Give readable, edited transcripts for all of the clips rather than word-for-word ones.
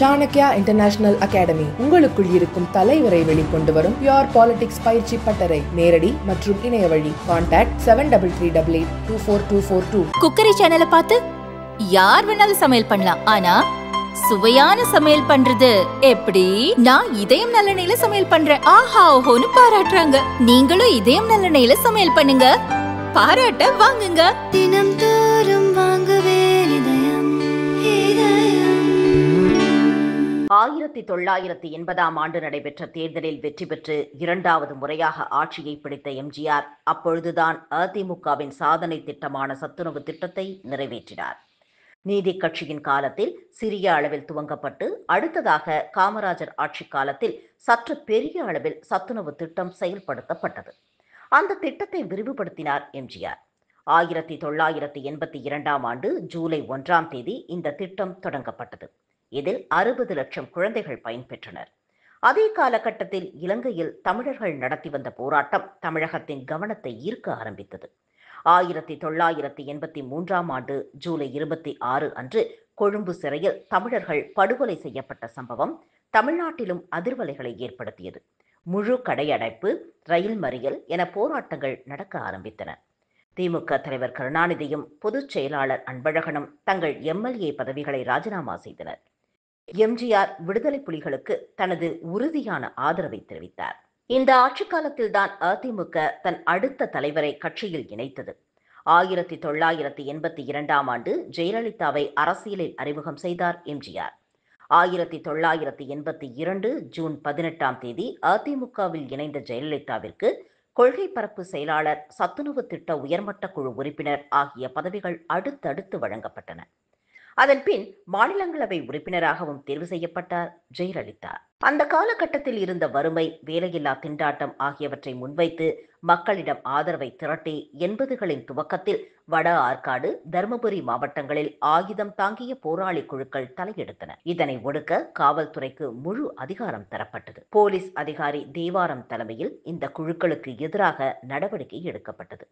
Chanakya international academy உங்களுக்குள் இருக்கும் தலைவரை வெளிக்கொண்டு வரும் பியூர் பாலிடிக்ஸ் பயிற்சி பட்டறை. நேரடி மற்றும் இணைய வழி. கான்டாக்ட் 7338824242. குக்கரி சேனலை பார்த்து யார் வேணாலும் சமையல் பண்ணலாம். ஆனா சுவையான சமையல் பண்றது எப்படி? நான் இதயம் நல்லெண்ணெயில சமையல் பண்றேன். ஆஹா ஓஹோன்னு பாராட்டுறாங்க. நீங்களும் இதயம் நல்லெண்ணெயில சமையல் பண்ணுங்க, பாராட்ட வாங்குங்க. தினம் தோறும் வாங்குவே இதயம். 1980ஆம் ஆண்டு நடைபெற்ற தேர்தலில் வெற்றி பெற்று இரண்டாவது முறையாக ஆட்சியை பிடித்த எம்ஜிஆர் அப்பொழுதுதான் அதிமுகவின் சாதனை திட்டமான சத்துணவு திட்டத்தை நிறைவேற்றினார். நீதி கட்சியின் காலத்தில் சிறிய அளவில் துவங்கப்பட்டு அடுத்ததாக காமராஜர் ஆட்சி காலத்தில் சற்று பெரிய அளவில் சத்துணவு திட்டம் செயல்படுத்தப்பட்டது. அந்த திட்டத்தை விரிவுபடுத்தினார் எம்ஜிஆர். 1982ஆம் ஆண்டு ஜூலை 1ஆம் தேதி இந்த திட்டம் தொடங்கப்பட்டது. இதில் 60 லட்சம் குழந்தைகள் பயன்பெற்றனர். அதே காலகட்டத்தில் இலங்கையில் தமிழர்கள் நடத்தி வந்த போராட்டம் தமிழகத்தின் கவனத்தை ஈர்க்க ஆரம்பித்தது. 1983ஆம் ஆண்டு ஜூலை 26 அன்று கொழும்பு சிறையில் தமிழர்கள் படுகொலை செய்யப்பட்ட சம்பவம் தமிழ்நாட்டிலும் அதிர்வலைகளை ஏற்படுத்தியது. முழு கடையடைப்பு, ரயில் மறியல் என போராட்டங்கள் நடக்க ஆரம்பித்தன. திமுக தலைவர் கருணாநிதியும் பொதுச் செயலாளர் அன்பழகனும் தங்கள் எம்எல்ஏ பதவிகளை ராஜினாமா செய்தனர். எம்ஜிஆர் விடுதலை புலிகளுக்கு தனது உறுதியான ஆதரவை தெரிவித்தார். இந்த ஆட்சி காலத்தில்தான் அதிமுக தன் அடுத்த தலைவரை கட்சியில் இணைத்தது. 1982ஆம் ஆண்டு ஜெயலலிதாவை அரசியலில் அறிமுகம் செய்தார் எம்ஜிஆர். 1982 ஜூன் 18ஆம் தேதி அதிமுகவில் இணைந்த ஜெயலலிதாவிற்கு கொள்கை பரப்பு செயலாளர், சத்துணவு திட்ட உயர்மட்ட குழு உறுப்பினர் ஆகிய பதவிகள் அடுத்தடுத்து வழங்கப்பட்டன. அதன் பின் மாநிலங்களவை உறுப்பினராகவும் தேர்வு செய்யப்பட்டார் ஜெயலலிதா. அந்த காலகட்டத்தில் இருந்த வறுமை, வேலையில்லா திண்டாட்டம் ஆகியவற்றை முன்வைத்து மக்களிடம் ஆதரவை திரட்டி 80களின் துவக்கத்தில் வட ஆற்காடு, தருமபுரி மாவட்டங்களில் ஆயுதம் தாங்கிய போராளி குழுக்கள் தலையெடுத்தன. இதனை ஒடுக்க காவல்துறைக்கு முழு அதிகாரம் தரப்பட்டது. போலீஸ் அதிகாரி தேவாரம் தலைமையில் இந்த குழுக்களுக்கு எதிராக நடவடிக்கை எடுக்கப்பட்டது.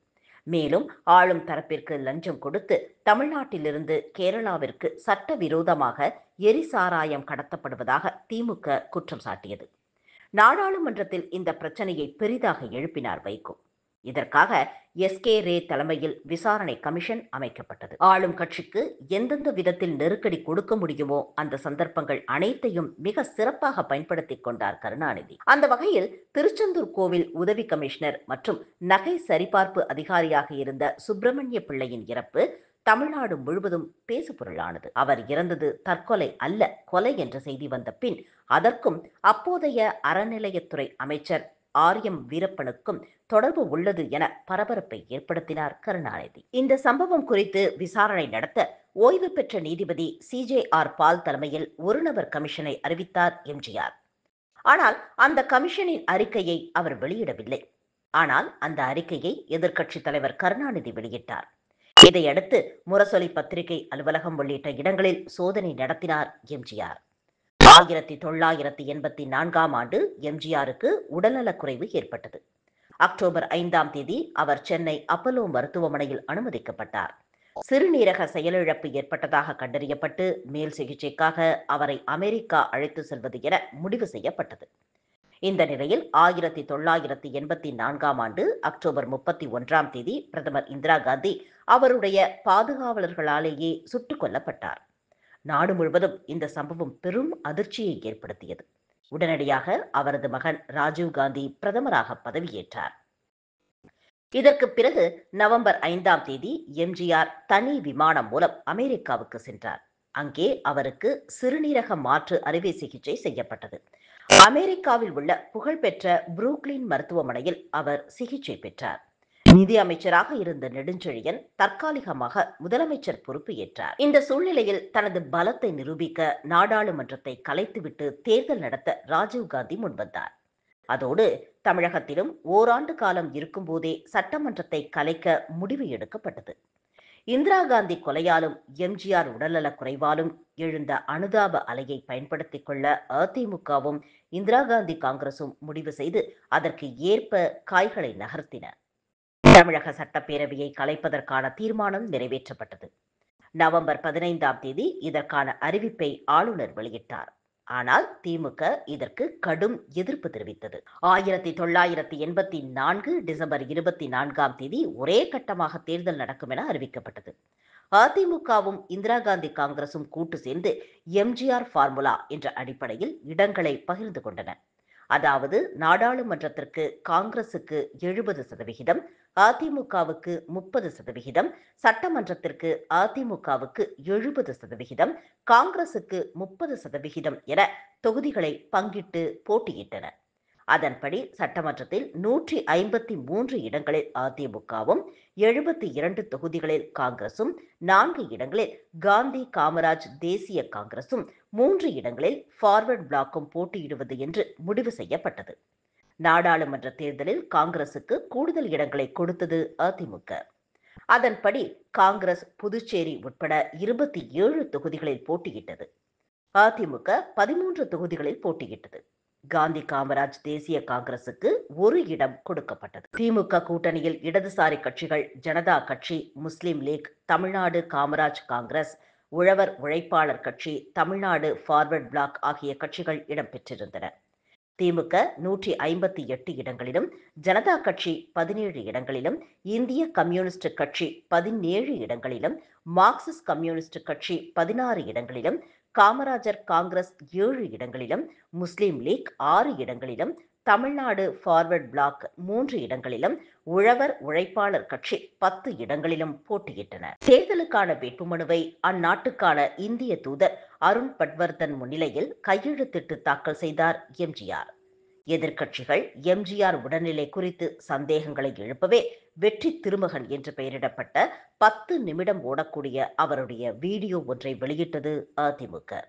மேலும் ஆளும் தரப்பிற்கு லஞ்சம் கொடுத்து தமிழ்நாட்டிலிருந்து கேரளாவிற்கு சட்டவிரோதமாக எரிசாராயம் கடத்தப்படுவதாக திமுக குற்றம் சாட்டியது. நாடாளுமன்றத்தில் இந்த பிரச்சனையை பெரிதாக எழுப்பினார் வைகோ. இதற்காக எஸ்கே ரே தலைமையில் விசாரணை கமிஷன் அமைக்கப்பட்டது. ஆளும் கட்சிக்கு எந்தெந்த விதத்தில் நெருக்கடி கொடுக்க முடியுமோ அந்த சந்தர்ப்பங்கள் அனைத்தையும் மிக சிறப்பாக பயன்படுத்திக் கொண்டார் கருணாநிதி. அந்த வகையில் திருச்செந்தூர் கோவில் உதவி கமிஷனர் மற்றும் நகை சரிபார்ப்பு அதிகாரியாக இருந்த சுப்பிரமணிய பிள்ளையின் இறப்பு தமிழ்நாடு முழுவதும் பேசுபொருளானது. அவர் இறந்தது தற்கொலை அல்ல, கொலை என்ற செய்தி வந்த பின் அதற்கும் அப்போதைய அறநிலையத்துறை அமைச்சர் ஆர்எம் வீரப்பனுக்கும் தொடர்பு உள்ளது என பரபரப்பை ஏற்படுத்தினார் கருணாநிதி. இந்த சம்பவம் குறித்து விசாரணை நடத்த ஓய்வு பெற்ற நீதிபதி CJR பால் தலைமையில் ஒரு நபர் கமிஷனை அறிவித்தார் எம்ஜிஆர். ஆனால் அந்த கமிஷனின் அறிக்கையை அவர் வெளியிடவில்லை. ஆனால் அந்த அறிக்கையை எதிர்க்கட்சி தலைவர் கருணாநிதி வெளியிட்டார். இதையடுத்து முரசொலி பத்திரிகை அலுவலகம் உள்ளிட்ட இடங்களில் சோதனை நடத்தினார் எம்ஜிஆர். 1984ஆம் ஆண்டு எம்ஜிஆருக்கு உடல்நலக்குறைவு ஏற்பட்டது. அக்டோபர் 5ஆம் தேதி அவர் சென்னை அப்பல்லோ மருத்துவமனையில் அனுமதிக்கப்பட்டார். சிறுநீரக செயலிழப்பு ஏற்பட்டதாக கண்டறியப்பட்டு மேல் சிகிச்சைக்காக அவரை அமெரிக்கா அழைத்து செல்வது என முடிவு செய்யப்பட்டது. இந்த நிலையில் 1984ஆம் ஆண்டு அக்டோபர் 31ஆம் தேதி பிரதமர் இந்திரா காந்தி அவருடைய பாதுகாவலர்களாலேயே சுட்டுக் கொல்லப்பட்டார். நாடு முழுவதும் இந்த சம்பவம் பெரும் அதிர்ச்சியை ஏற்படுத்தியது. உடனடியாக அவரது மகன் ராஜீவ் காந்தி பிரதமராக பதவியேற்றார். இதற்கு பிறகு நவம்பர் 5ஆம் தேதி எம்ஜிஆர் தனி விமானம் மூலம் அமெரிக்காவுக்கு சென்றார். அங்கே அவருக்கு சிறுநீரக மாற்று அறுவை சிகிச்சை செய்யப்பட்டது. அமெரிக்காவில் உள்ள புகழ்பெற்ற புரூக்ளின் மருத்துவமனையில் அவர் சிகிச்சை பெற்றார். நிதி அமைச்சராக இருந்த நெடுஞ்செழியன் தற்காலிகமாக முதலமைச்சர் பொறுப்பு ஏற்றார். இந்த சூழ்நிலையில் தனது பலத்தை நிரூபிக்க நாடாளுமன்றத்தை கலைத்துவிட்டு தேர்தல் நடத்த ராஜீவ்காந்தி முன்வந்தார். அதோடு தமிழகத்திலும் ஓராண்டு காலம் இருக்கும் போதே சட்டமன்றத்தை கலைக்க முடிவு எடுக்கப்பட்டது. இந்திரா காந்தி கொலையாலும் எம்ஜிஆர் உடல்நலக் குறைவாலும் எழுந்த அனுதாப அலையை பயன்படுத்திக் கொள்ள அதிமுகவும் இந்திரா காந்தி காங்கிரசும் முடிவு செய்து அதற்கு ஏற்ப காய்களை நகர்த்தின. தமிழக சட்டப்பேரவையை கலைப்பதற்கான தீர்மானம் நிறைவேற்றப்பட்டது. நவம்பர் 15ஆம் தேதி இதற்கான அறிவிப்பை ஆளுநர் வெளியிட்டார். ஆனால் திமுக இதற்கு கடும் எதிர்ப்பு தெரிவித்தது. 1984 டிசம்பர் 24ஆம் தேதி ஒரே கட்டமாக தேர்தல் நடக்கும் என அறிவிக்கப்பட்டது. அதிமுகவும் இந்திரா காந்தி காங்கிரசும் கூட்டு சேர்ந்து எம்ஜிஆர் ஃபார்முலா என்ற அடிப்படையில் இடங்களை பகிர்ந்து கொண்டன. அதாவது நாடாளுமன்றத்திற்கு காங்கிரசுக்கு 70%, அதிமுகவுக்கு 30%, சட்டமன்றத்திற்கு அதிமுகவுக்கு 70%, காங்கிரசுக்கு 30% என தொகுதிகளை பங்கிட்டு போட்டியிட்டன. அதன்படி சட்டமன்றத்தில் 153 இடங்களில் அதிமுகவும், 72 தொகுதிகளில் காங்கிரசும், 4 இடங்களில் காந்தி காமராஜ் தேசிய காங்கிரசும், 3 இடங்களில் ஃபார்வர்ட் பிளாக்கும் போட்டியிடுவது என்று முடிவு செய்யப்பட்டது. நாடாளுமன்ற தேர்தலில் காங்கிரசுக்கு கூடுதல் இடங்களை கொடுத்தது அதிமுக. அதன்படி காங்கிரஸ் புதுச்சேரி உட்பட 27 தொகுதிகளில் போட்டியிட்டது. அதிமுக 13 தொகுதிகளில் போட்டியிட்டது. காந்தி காமராஜ் தேசிய காங்கிரசுக்கு 1 இடம் கொடுக்கப்பட்டது. திமுக கூட்டணியில் இடதுசாரி கட்சிகள் ஜனதா கட்சி, முஸ்லிம் லீக், தமிழ்நாடு காமராஜ் காங்கிரஸ், உழவர் உழைப்பாளர் கட்சி, தமிழ்நாடு ஃபார்வர்ட் பிளாக் ஆகிய கட்சிகள் இடம்பெற்றிருந்தன. திமுக 158 இடங்களிலும், ஜனதா கட்சி 17 இடங்களிலும், இந்திய கம்யூனிஸ்ட் கட்சி 17 இடங்களிலும், மார்க்சிஸ்ட் கம்யூனிஸ்ட் கட்சி 16 இடங்களிலும், காமராஜர் காங்கிரஸ் 7 இடங்களிலும், முஸ்லிம் லீக் 6 இடங்களிலும், தமிழ்நாடு ஃபார்வர்ட் பிளாக் 3 இடங்களிலும், உழவர் உழைப்பாளர் கட்சி 10 இடங்களிலும் போட்டியிட்டன. தேர்தலுக்கான வேட்புமனுவை அந்நாட்டுக்கான இந்திய தூதர் அருண் பட்வர்தன் முன்னிலையில் கையெழுத்திட்டு தாக்கல் செய்தார் எம்ஜிஆர். எதிர்க்கட்சிகள் எம்ஜிஆர் உடல்நிலை குறித்து சந்தேகங்களை எழுப்பவே வெற்றி திருமகன் என்று பெயரிடப்பட்ட 10 நிமிடம் ஓடக்கூடிய அவருடைய வீடியோ ஒன்றை வெளியிட்டது அதிமுக.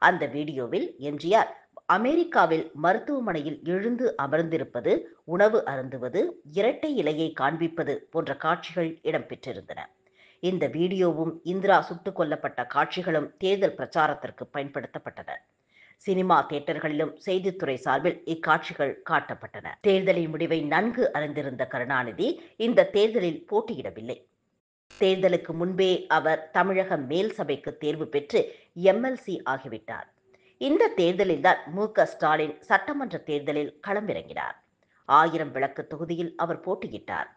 அந்த வீடியோவில் எம்ஜிஆர் அமெரிக்காவில் மருத்துவமனையில் எழுந்து அமர்ந்திருப்பது, உணவு அருந்துவது, இரட்டை இலையை காண்பிப்பது போன்ற காட்சிகள் இடம்பெற்றிருந்தன. இந்த வீடியோவும் இந்திரா சுட்டுக் கொல்லப்பட்ட காட்சிகளும் தேர்தல் பிரச்சாரத்திற்கு பயன்படுத்தப்பட்டன. சினிமா தியேட்டர்களிலும் செய்தித்துறை சார்பில் இக்காட்சிகள் காட்டப்பட்டன. தேர்தலின் முடிவை நன்கு அறிந்திருந்த கருணாநிதி இந்த தேர்தலில் போட்டியிடவில்லை. தேர்தலுக்கு முன்பே அவர் தமிழக மேல் சபைக்கு தேர்வு பெற்று எம்எல்சி ஆகிவிட்டார். இந்த தேர்தலில்தான் மு.க. ஸ்டாலின் சட்டமன்ற தேர்தலில் களமிறங்கினார். 1000 விளக்கு தொகுதியில் அவர் போட்டியிட்டார்.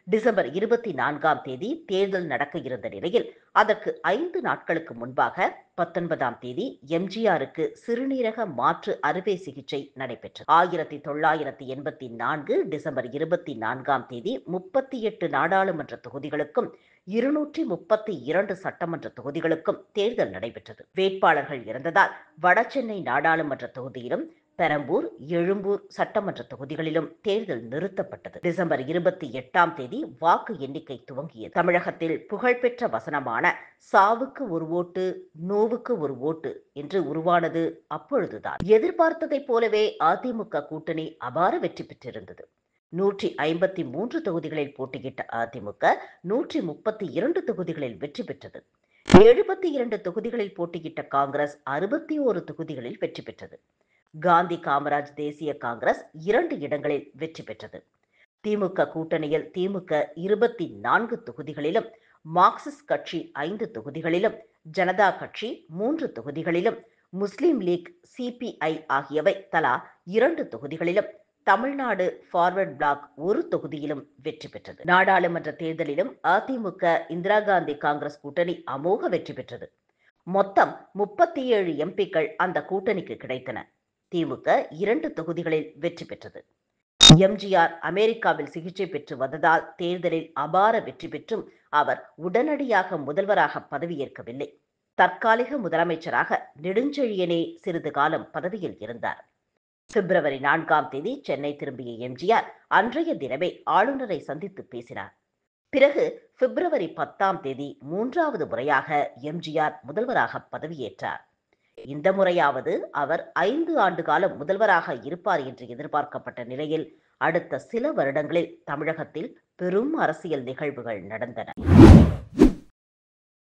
டிசம்பர் 24ஆம் தேதி தேர்தல் நடக்க இருந்த நிலையில் அதற்கு 5 நாட்களுக்கு முன்பாக 19ஆம் தேதி எம்ஜிஆருக்கு சிறுநீரக மாற்று அறுவை சிகிச்சை நடைபெற்றது. 1984 டிசம்பர் 24ஆம் தேதி 38 நாடாளுமன்ற தொகுதிகளுக்கும் 232 சட்டமன்ற தொகுதிகளுக்கும் தேர்தல் நடைபெற்றது. வேட்பாளர்கள் இருந்ததால் வடசென்னை நாடாளுமன்ற தொகுதியிலும், பெரம்பூர், எழும்பூர் சட்டமன்ற தொகுதிகளிலும் தேர்தல் நிறுத்தப்பட்டது. டிசம்பர் 28ஆம் தேதி வாக்கு எண்ணிக்கை துவங்கியது. தமிழகத்தில் புகழ்பெற்ற வசனமான சாவுக்கு ஒரு ஓட்டு, நோவுக்கு ஒரு ஓட்டு என்று உருவானது அப்பொழுதுதான். எதிர்பார்த்ததைப் போலவே அதிமுக கூட்டணி அபார வெற்றி பெற்றிருந்தது. 153 தொகுதிகளில் போட்டியிட்ட அதிமுக 132 தொகுதிகளில் வெற்றி பெற்றது. 72 தொகுதிகளில் போட்டியிட்ட காங்கிரஸ் 61 தொகுதிகளில் வெற்றி பெற்றது. காந்தி காமராஜ் தேசிய காங்கிரஸ் 2 இடங்களில் வெற்றி பெற்றது. திமுக கூட்டணியில் திமுக 24 தொகுதிகளிலும், மார்க்சிஸ்ட் கட்சி 5 தொகுதிகளிலும், ஜனதா கட்சி 3 தொகுதிகளிலும், முஸ்லிம் லீக், சிபிஐ ஆகியவை தலா 2 தொகுதிகளிலும், தமிழ்நாடு ஃபார்வர்ட் பிளாக் 1 தொகுதியிலும் வெற்றி பெற்றது. நாடாளுமன்ற தேர்தலிலும் அதிமுக இந்திரா காந்தி காங்கிரஸ் கூட்டணி அமோக வெற்றி பெற்றது. மொத்தம் 37 எம்பிக்கள் அந்த கூட்டணிக்கு கிடைத்தன. திமுக 2 தொகுதிகளில் வெற்றி பெற்றது. எம்ஜிஆர் அமெரிக்காவில் சிகிச்சை பெற்று வந்ததால் தேர்தலில் அபார வெற்றி பெற்றும் அவர் உடனடியாக முதல்வராக பதவியேற்கவில்லை. தற்காலிக முதலமைச்சராக நெடுஞ்செழியனே சிறிது காலம் பதவியில் இருந்தார். பிப்ரவரி 4ஆம் தேதி சென்னை திரும்பிய எம்ஜிஆர் அன்றைய தினமே ஆளுநரை சந்தித்து பேசினார். பிறகு பிப்ரவரி 10ஆம் தேதி 3வது முறையாக எம்ஜிஆர் முதல்வராக பதவியேற்றார். இந்த முறையாவது அவர் 5 ஆண்டு காலம் முதல்வராக இருப்பார் என்று எதிர்பார்க்கப்பட்ட நிலையில் அடுத்த சில வருடங்களில் தமிழகத்தில் பெரும் அரசியல் நிகழ்வுகள் நடந்தன.